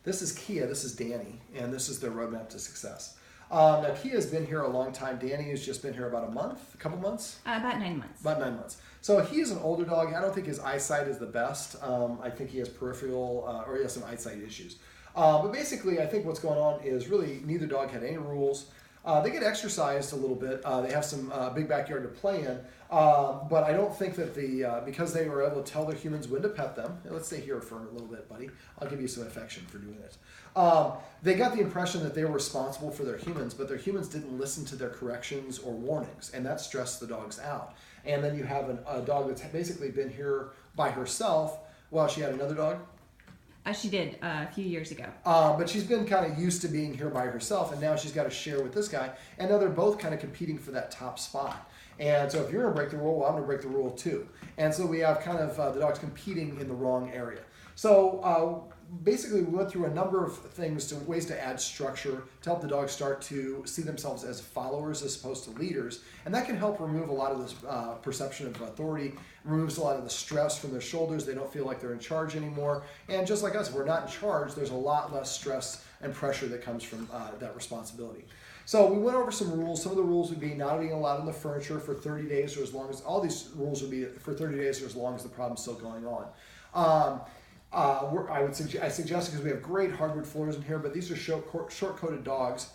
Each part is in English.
This is Kia, this is Danny, and this is their roadmap to success. Now, Kia's been here a long time. Danny has just been here about a couple months? About 9 months. About 9 months. So he is an older dog. I don't think his eyesight is the best. I think he has peripheral, or he has some eyesight issues. But basically, I think what's going on is really neither dog had any rules. They get exercised a little bit. They have some big backyard to play in. But I don't think that because they were able to tell their humans when to pet them. Let's stay here for a little bit, buddy. I'll give you some affection for doing it. They got the impression that they were responsible for their humans, but their humans didn't listen to their corrections or warnings, and that stressed the dogs out. And then you have a dog that's basically been here by herself while she had another dog. She did a few years ago. But she's been kind of used to being here by herself, and now she's got to share with this guy. And now they're both kind of competing for that top spot. And so if you're going to break the rule, well, I'm going to break the rule too. And so we have kind of the dogs competing in the wrong area. So basically, we went through a number of things, ways to add structure to help the dogs start to see themselves as followers as opposed to leaders. And that can help remove a lot of this perception of authority, removes a lot of the stress from their shoulders. They don't feel like they're in charge anymore. And just like us, if we're not in charge, there's a lot less stress and pressure that comes from that responsibility. So we went over some rules. Some of the rules would be not being allowed on the furniture for 30 days or as long as, all these rules would be for 30 days or as long as the problem's still going on. I suggest, because we have great hardwood floors in here, but these are short-coated dogs.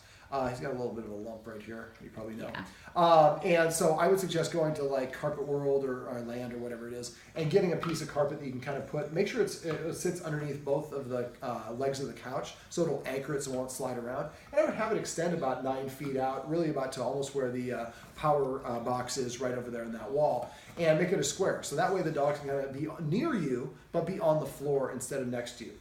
He's got a little bit of a lump right here, you probably know. Yeah. And so I would suggest going to like Carpet World or Land or whatever it is, and getting a piece of carpet that you can kind of make sure it sits underneath both of the legs of the couch, so it'll anchor it so it won't slide around. And I would have it extend about 9 feet out, really about to almost where the power box is, right over there in that wall, and make it a square. So that way the dog can kind of be near you, but be on the floor instead of next to you.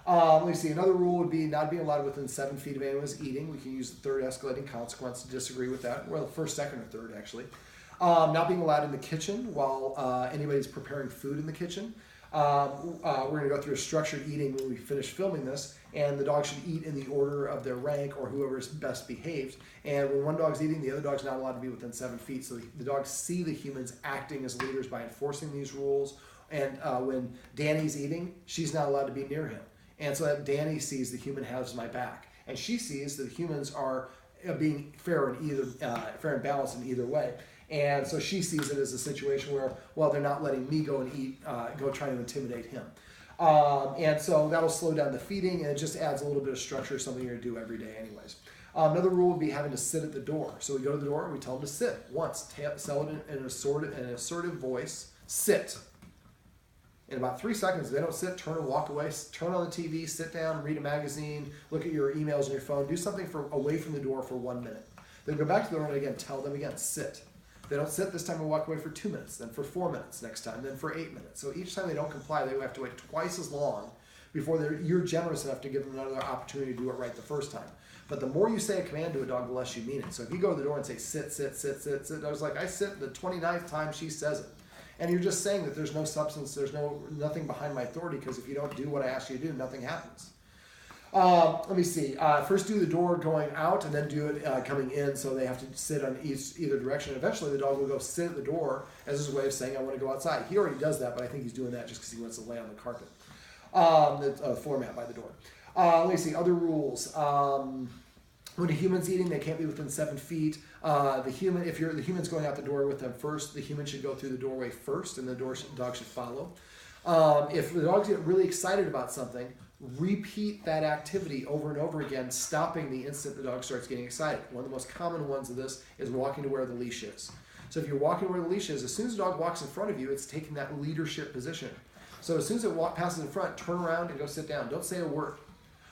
Let me see. Another rule would be not being allowed within 7 feet of anyone's eating. We can use the third escalating consequence to disagree with that. Well, the first, second, or third, actually. Not being allowed in the kitchen while anybody's preparing food in the kitchen. We're going to go through a structured eating when we finish filming this, and the dog should eat in the order of their rank or whoever's best behaved. And when one dog's eating, the other dog's not allowed to be within 7 feet. So the dogs see the humans acting as leaders by enforcing these rules. And when Danny's eating, she's not allowed to be near him. And so that Danny sees the human has my back, and she sees that humans are being fair and balanced in either way. And so she sees it as a situation where, well, they're not letting me go and eat, go trying to intimidate him. And so that'll slow down the feeding, and it just adds a little bit of structure, something you're going to do every day anyways. Another rule would be having to sit at the door. So we go to the door and we tell them to sit once. Tell it in an assertive voice, sit. In about 3 seconds, if they don't sit, turn and walk away, turn on the TV, sit down, read a magazine, look at your emails on your phone, do something away from the door for 1 minute. Then go back to the door and again, tell them again, sit. If they don't sit this time, we'll walk away for 2 minutes, then for 4 minutes next time, then for 8 minutes. So each time they don't comply, they have to wait twice as long before you're generous enough to give them another opportunity to do it right the first time. But the more you say a command to a dog, the less you mean it. So if you go to the door and say, sit, sit, sit, sit, sit, I was like, I sit the 29th time she says it. And you're just saying that there's no substance, there's nothing behind my authority, because if you don't do what I ask you to do, nothing happens. Let me see. First do the door going out, and then do it coming in, so they have to sit on either direction. Eventually the dog will go sit at the door as his way of saying, I want to go outside. He already does that, but I think he's doing that just because he wants to lay on the carpet, the floor mat by the door. Let me see. Other rules. When a human's eating, they can't be within 7 feet. The human's going out the door with them first, the human should go through the doorway first, and the dog should follow. If the dogs get really excited about something, repeat that activity over and over again, stopping the instant the dog starts getting excited. One of the most common ones of this is walking to where the leash is. So if you're walking to where the leash is, as soon as the dog walks in front of you, it's taking that leadership position. So as soon as it passes in front, turn around and go sit down. Don't say a word.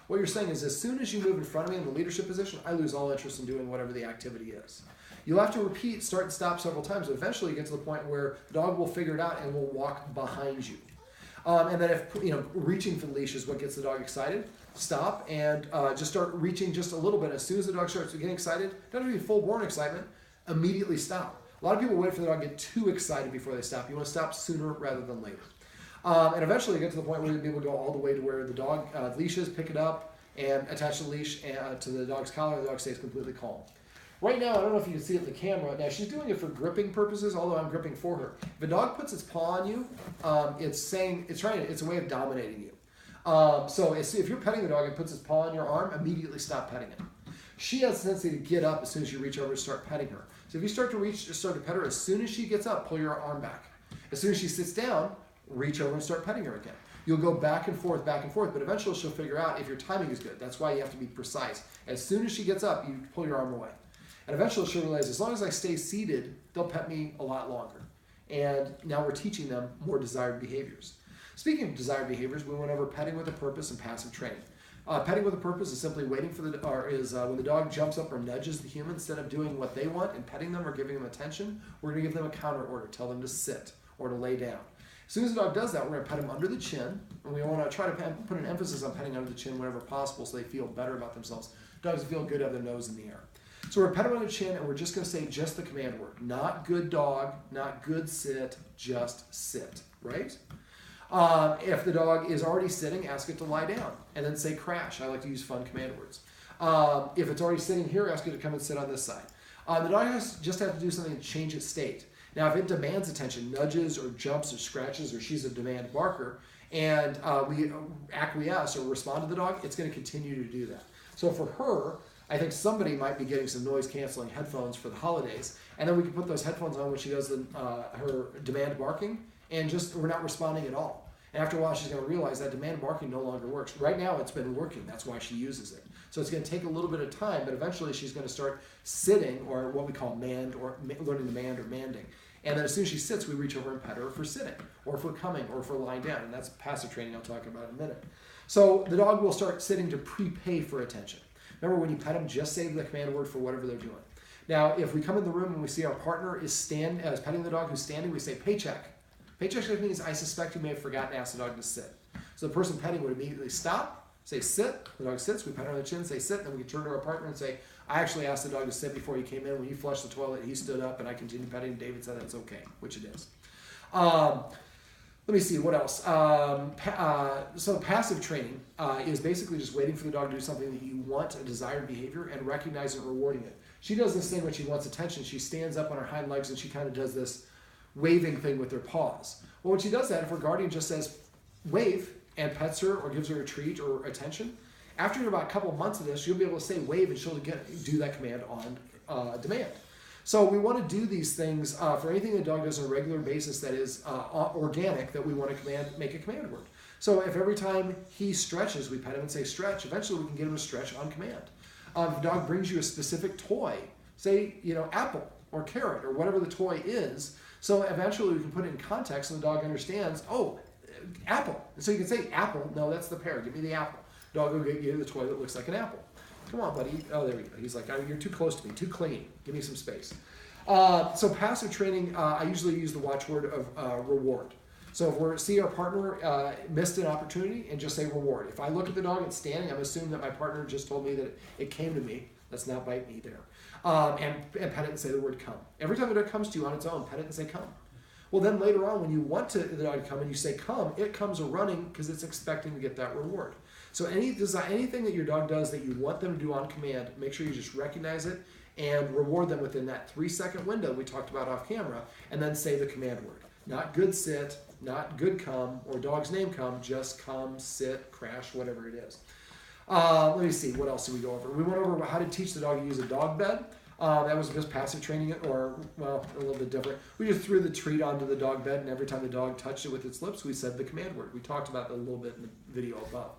What you're saying is, as soon as you move in front of me in the leadership position, I lose all interest in doing whatever the activity is. You'll have to repeat, start and stop several times, but eventually you get to the point where the dog will figure it out and will walk behind you. And then if reaching for the leash is what gets the dog excited, stop and just start reaching just a little bit. As soon as the dog starts getting excited, don't have to be full-born excitement, immediately stop. A lot of people wait for the dog to get too excited before they stop. You want to stop sooner rather than later. And eventually you get to the point where you'll be able to go all the way to where the dog leashes, pick it up, and attach the leash to the dog's collar. The dog stays completely calm. Right now, I don't know if you can see it in the camera. Now, she's doing it for gripping purposes, although I'm gripping for her. If a dog puts its paw on you, it's a way of dominating you. So if you're petting the dog and puts its paw on your arm, immediately stop petting it. She has a tendency to get up as soon as you reach over to start petting her. So if you start to pet her, as soon as she gets up, pull your arm back. As soon as she sits down, reach over and start petting her again. You'll go back and forth, but eventually she'll figure out if your timing is good. That's why you have to be precise. As soon as she gets up, you pull your arm away. And eventually she'll realize as long as I stay seated, they'll pet me a lot longer. And now we're teaching them more desired behaviors. Speaking of desired behaviors, we went over petting with a purpose and passive training. Petting with a purpose is simply waiting for when the dog jumps up or nudges the human, instead of doing what they want and petting them or giving them attention, we're going to give them a counter order, tell them to sit or to lay down. As soon as the dog does that, we're going to pet them under the chin, and we want to try to put an emphasis on petting under the chin whenever possible so they feel better about themselves. Dogs feel good to have their nose in the air. So we're petting under the chin, and we're just going to say just the command word. Not good dog, not good sit, just sit, right? If the dog is already sitting, ask it to lie down, and then say crash. I like to use fun command words. If it's already sitting here, ask it to come and sit on this side. The dog just has to do something to change its state. Now, if it demands attention, nudges or jumps or scratches, or she's a demand barker, and we acquiesce or respond to the dog, it's going to continue to do that. So for her, I think somebody might be getting some noise-canceling headphones for the holidays, and then we can put those headphones on when she does her demand barking, and we're not responding at all. And after a while, she's going to realize that demand barking no longer works. Right now, it's been working. That's why she uses it. So it's going to take a little bit of time, but eventually she's going to start sitting, or what we call manned, or learning to mand or manding. And then as soon as she sits, we reach over and pet her for sitting, or for coming, or for lying down. And that's passive training I'll talk about in a minute. So the dog will start sitting to prepay for attention. Remember, when you pet them, just say the command word for whatever they're doing. Now, if we come in the room and we see our partner is petting the dog who's standing, we say paycheck. Paycheck means I suspect you may have forgotten to ask the dog to sit. So the person petting would immediately stop, say sit. The dog sits. We pet her on the chin, say sit. Then we can turn to our partner and say, I actually asked the dog to sit before he came in. When he flushed the toilet, he stood up, and I continued petting. David said that's okay, which it is. Let me see, what else? So passive training is basically just waiting for the dog to do something that you want, a desired behavior, and recognizing and rewarding it. She does this thing when she wants attention. She stands up on her hind legs, and she kind of does this waving thing with her paws. Well, when she does that, if her guardian just says wave and pets her or gives her a treat or attention, after about a couple of months of this, you'll be able to say wave, and she'll do that command on demand. So we want to do these things for anything the dog does on a regular basis that is organic, that we want to make a command word. So if every time he stretches, we pet him and say stretch, eventually we can get him to stretch on command. If the dog brings you a specific toy, say, apple or carrot or whatever the toy is, so eventually we can put it in context and the dog understands, oh, apple. And so you can say apple, no, that's the pear, give me the apple. Dog will give you the toy that looks like an apple. Come on, buddy. Oh, there we go. He's like, you're too close to me, too clean. Give me some space. So passive training, I usually use the watchword of reward. So if we see our partner missed an opportunity, and just say reward. If I look at the dog and it's standing, I'm assuming that my partner just told me that it came to me. Let's not bite me there. And pet it and say the word come. Every time the dog comes to you on its own, pet it and say come. Well, then later on, when you want the dog to come and you say come, it comes running because it's expecting to get that reward. So anything that your dog does that you want them to do on command, make sure you just recognize it and reward them within that 3-second window we talked about off camera, and then say the command word. Not good sit, not good come, or dog's name come, just come, sit, crash, whatever it is. Let me see, what else did we go over? We went over how to teach the dog to use a dog bed. That was just passive training, or, well, a little bit different. We just threw the treat onto the dog bed, and every time the dog touched it with its lips, we said the command word. We talked about that a little bit in the video above.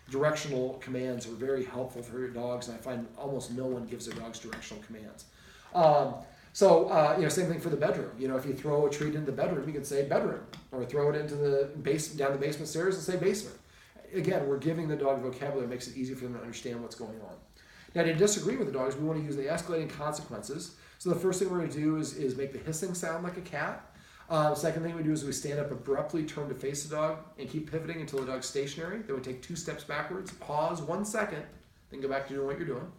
Directional commands are very helpful for your dogs, and I find almost no one gives their dogs directional commands. Same thing for the bedroom. If you throw a treat into the bedroom, you can say bedroom, or throw it into down the basement stairs and say basement. Again, we're giving the dog vocabulary that makes it easy for them to understand what's going on. Now, to disagree with the dogs, we want to use the escalating consequences. So the first thing we're going to do is make the hissing sound like a cat. Second thing we do is we stand up abruptly, turn to face the dog, and keep pivoting until the dog's stationary. Then we take 2 steps backwards, pause 1 second, then go back to doing what you're doing.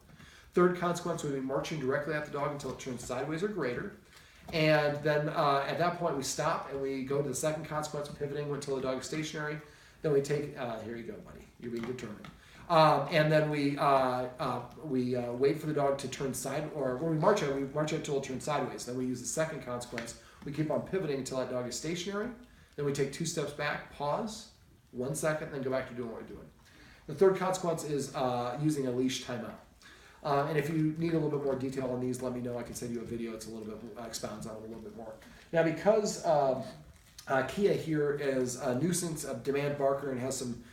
Third consequence would be marching directly at the dog until it turns sideways or greater. And then at that point we stop and we go to the second consequence, pivoting until the dog is stationary. Then we take, here you go, buddy, you're being determined. And then we wait for the dog to turn or when we march it until it turns sideways. Then we use the second consequence. We keep on pivoting until that dog is stationary. Then we take 2 steps back, pause, 1 second, then go back to doing what you're doing. The third consequence is using a leash timeout. And if you need a little bit more detail on these, let me know. I can send you a video. It's a little bit expounds on it a little bit more. Now, because Kia here is a nuisance, a demand barker, and has some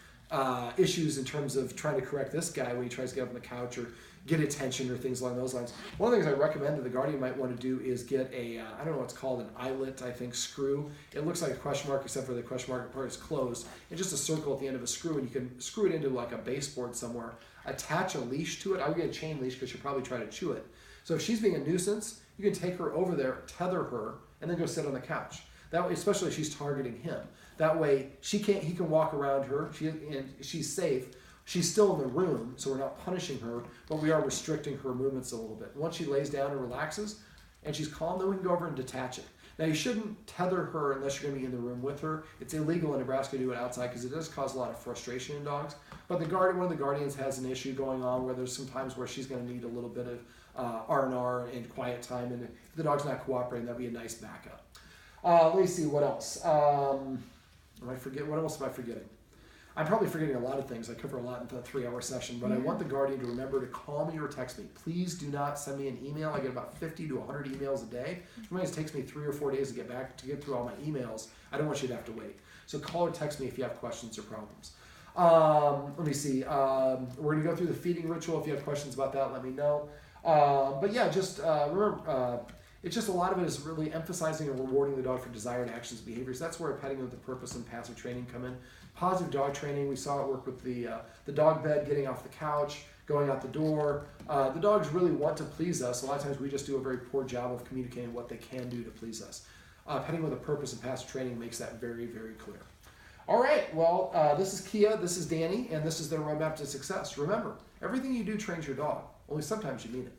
issues in terms of trying to correct this guy when he tries to get up on the couch or get attention or things along those lines. One of the things I recommend that the guardian might want to do is get a, I don't know what's called, an eyelet, I think, screw. It looks like a question mark, except for the question mark part is closed. And just a circle at the end of a screw, and you can screw it into like a baseboard somewhere. Attach a leash to it. I would get a chain leash because she'll probably try to chew it. So if she's being a nuisance, you can take her over there, tether her, and then go sit on the couch. That way, especially if she's targeting him. That way, he can walk around her, and she's safe. She's still in the room, so we're not punishing her, but we are restricting her movements a little bit. Once she lays down and relaxes, and she's calm, then we can go over and detach it. Now, you shouldn't tether her unless you're going to be in the room with her. It's illegal in Nebraska to do it outside because it does cause a lot of frustration in dogs. But one of the guardians has an issue going on where there's some times where she's going to need a little bit of R&R and quiet time, and if the dog's not cooperating, that'd be a nice backup. Let me see, what else? What else am I forgetting? I'm probably forgetting a lot of things. I cover a lot in the 3-hour session, but I want the guardian to remember to call me or text me. Please do not send me an email. I get about 50 to 100 emails a day. Sometimes it takes me 3 or 4 days to get through all my emails. I don't want you to have to wait. So call or text me if you have questions or problems. Let me see. We're going to go through the feeding ritual. If you have questions about that, let me know. But yeah, just remember, it's just a lot of it is really emphasizing and rewarding the dog for desired actions and behaviors. That's where petting with the purpose and passive training come in. Positive dog training, we saw it work with the dog bed, getting off the couch, going out the door. The dogs really want to please us. A lot of times we just do a very poor job of communicating what they can do to please us. Petting with a purpose and passive training makes that very, very clear. All right, well, this is Kia, this is Danny, and this is their roadmap to success. Remember, everything you do trains your dog, only sometimes you mean it.